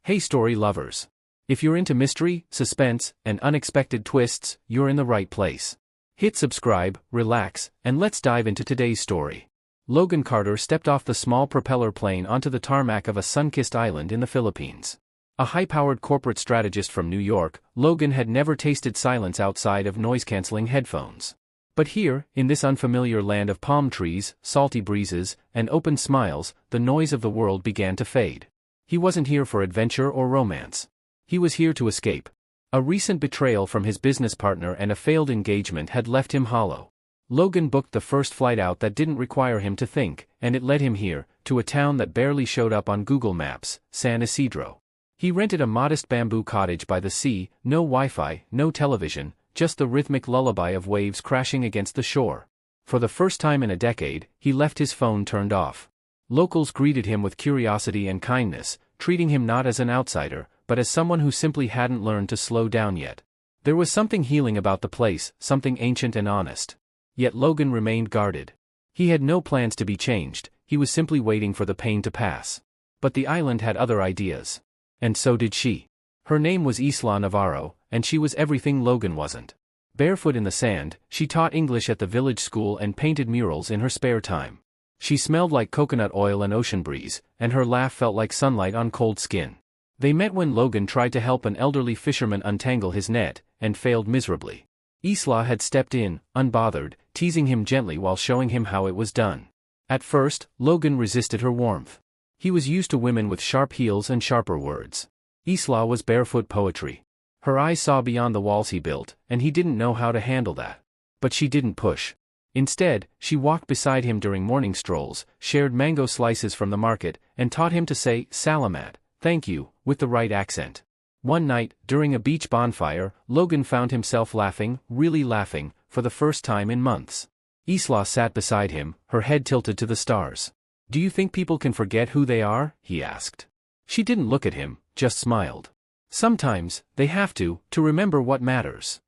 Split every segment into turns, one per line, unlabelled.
Hey story lovers. If you're into mystery, suspense, and unexpected twists, you're in the right place. Hit subscribe, relax, and let's dive into today's story. Logan Carter stepped off the small propeller plane onto the tarmac of a sun-kissed island in the Philippines. A high-powered corporate strategist from New York, Logan had never tasted silence outside of noise-canceling headphones. But here, in this unfamiliar land of palm trees, salty breezes, and open smiles, the noise of the world began to fade. He wasn't here for adventure or romance. He was here to escape. A recent betrayal from his business partner and a failed engagement had left him hollow. Logan booked the first flight out that didn't require him to think, and it led him here, to a town that barely showed up on Google Maps, San Isidro. He rented a modest bamboo cottage by the sea, no Wi-Fi, no television, just the rhythmic lullaby of waves crashing against the shore. For the first time in a decade, he left his phone turned off. Locals greeted him with curiosity and kindness, treating him not as an outsider, but as someone who simply hadn't learned to slow down yet. There was something healing about the place, something ancient and honest. Yet Logan remained guarded. He had no plans to be changed, he was simply waiting for the pain to pass. But the island had other ideas. And so did she. Her name was Isla Navarro, and she was everything Logan wasn't. Barefoot in the sand, she taught English at the village school and painted murals in her spare time. She smelled like coconut oil and ocean breeze, and her laugh felt like sunlight on cold skin. They met when Logan tried to help an elderly fisherman untangle his net, and failed miserably. Isla had stepped in, unbothered, teasing him gently while showing him how it was done. At first, Logan resisted her warmth. He was used to women with sharp heels and sharper words. Isla was barefoot poetry. Her eyes saw beyond the walls he built, and he didn't know how to handle that. But she didn't push. Instead, she walked beside him during morning strolls, shared mango slices from the market, and taught him to say, "Salamat, thank you," with the right accent. One night, during a beach bonfire, Logan found himself laughing, really laughing, for the first time in months. Isla sat beside him, her head tilted to the stars. "Do you think people can forget who they are?" he asked. She didn't look at him, just smiled. "Sometimes, they have to remember what matters."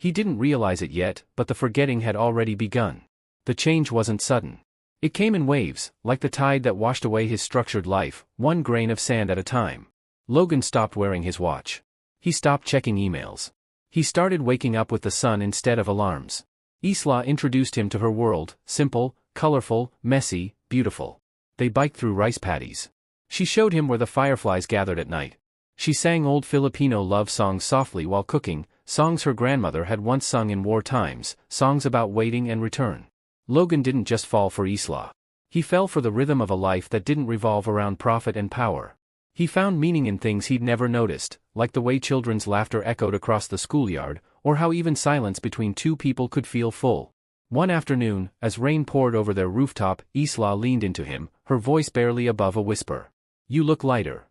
He didn't realize it yet, but the forgetting had already begun. The change wasn't sudden. It came in waves, like the tide that washed away his structured life, one grain of sand at a time. Logan stopped wearing his watch. He stopped checking emails. He started waking up with the sun instead of alarms. Isla introduced him to her world, simple, colorful, messy, beautiful. They biked through rice paddies. She showed him where the fireflies gathered at night. She sang old Filipino love songs softly while cooking, songs her grandmother had once sung in war times, songs about waiting and return. Logan didn't just fall for Isla. He fell for the rhythm of a life that didn't revolve around profit and power. He found meaning in things he'd never noticed, like the way children's laughter echoed across the schoolyard, or how even silence between two people could feel full. One afternoon, as rain poured over their rooftop, Isla leaned into him, her voice barely above a whisper. "You look lighter."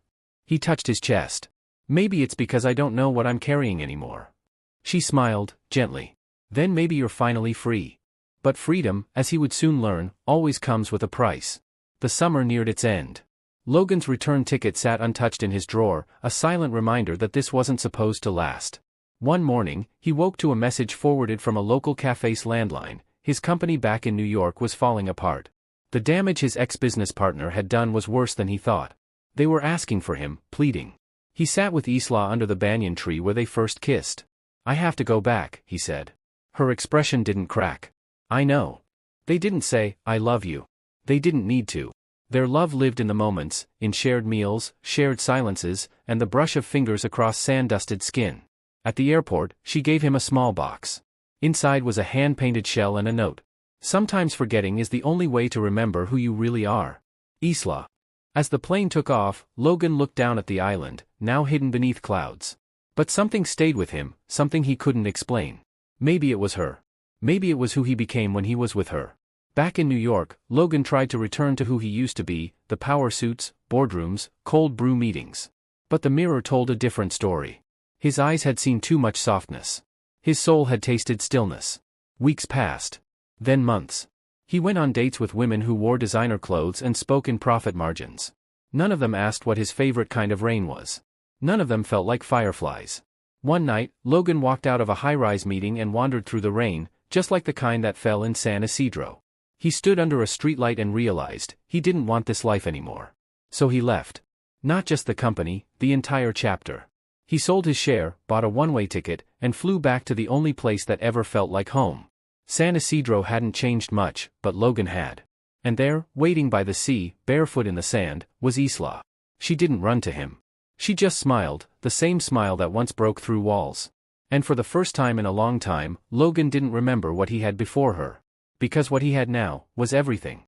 He touched his chest. "Maybe it's because I don't know what I'm carrying anymore." She smiled, gently. "Then maybe you're finally free." But freedom, as he would soon learn, always comes with a price. The summer neared its end. Logan's return ticket sat untouched in his drawer, a silent reminder that this wasn't supposed to last. One morning, he woke to a message forwarded from a local cafe's landline. His company back in New York was falling apart. The damage his ex-business partner had done was worse than he thought. They were asking for him, pleading. He sat with Isla under the banyan tree where they first kissed. "I have to go back," he said. Her expression didn't crack. "I know." They didn't say, "I love you." They didn't need to. Their love lived in the moments, in shared meals, shared silences, and the brush of fingers across sand-dusted skin. At the airport, she gave him a small box. Inside was a hand-painted shell and a note. "Sometimes forgetting is the only way to remember who you really are. Isla." As the plane took off, Logan looked down at the island, now hidden beneath clouds. But something stayed with him, something he couldn't explain. Maybe it was her. Maybe it was who he became when he was with her. Back in New York, Logan tried to return to who he used to be, the power suits, boardrooms, cold brew meetings. But the mirror told a different story. His eyes had seen too much softness. His soul had tasted stillness. Weeks passed. Then months. He went on dates with women who wore designer clothes and spoke in profit margins. None of them asked what his favorite kind of rain was. None of them felt like fireflies. One night, Logan walked out of a high-rise meeting and wandered through the rain, just like the kind that fell in San Isidro. He stood under a streetlight and realized, he didn't want this life anymore. So he left. Not just the company, the entire chapter. He sold his share, bought a one-way ticket, and flew back to the only place that ever felt like home. San Isidro hadn't changed much, but Logan had. And there, waiting by the sea, barefoot in the sand, was Isla. She didn't run to him. She just smiled, the same smile that once broke through walls. And for the first time in a long time, Logan didn't remember what he had before her. Because what he had now was everything.